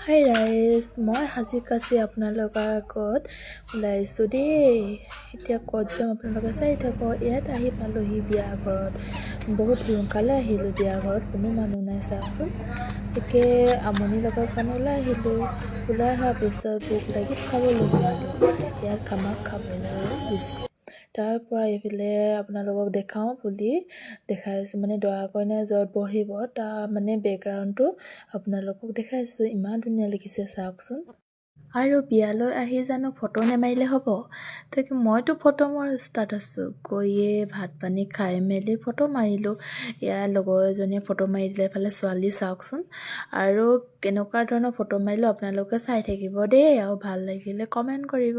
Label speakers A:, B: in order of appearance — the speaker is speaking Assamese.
A: হাই ৰাইজ, মই হাজি কাচি আপোনালোকৰ আগত ওলাইছোঁ দেই। এতিয়া ক'ত যাম আপোনালোকে চাই থাকক। ইয়াত আহি পালোহি বিয়া ঘৰত। বহুত সোনকালে আহিলোঁ বিয়া ঘৰত, কোনো মানুহ নাই চাওকচোন। তাকে আমনি লগাৰ কাৰণে ওলাই আহিলোঁ। ওলাই অহাৰ পিছত ভোক লাগি খাবলৈ ধৰিলোঁ। ইয়াত খামাক খাবলৈ বিচাৰোঁ। তাৰ পৰা এইফালে আপোনালোকক দেখাওঁ বুলি দেখাইছোঁ, মানে দৰা কইনা য'ত বহিব তাৰ মানে বেকগ্ৰাউণ্ডটো আপোনালোকক দেখাইছোঁ। ইমান ধুনীয়া লাগিছে চাওকচোন। আৰু বিয়ালৈ আহি জানো ফটো নেমাৰিলে হ'ব? তাকে মইতো ফটো মৰাৰ ষ্টাৰ্ট আছোঁ। গৈয়ে ভাত পানী খাই মেলি ফটো মাৰিলোঁ। ইয়াৰ লগৰ এজনীয়ে ফটো মাৰি দিলে। এইফালে ছোৱালী চাওকচোন। আৰু কেনেকুৱা ধৰণৰ ফটো মাৰিলোঁ আপোনালোকে চাই থাকিব দেই, আৰু ভাল লাগিলে কমেণ্ট কৰিব।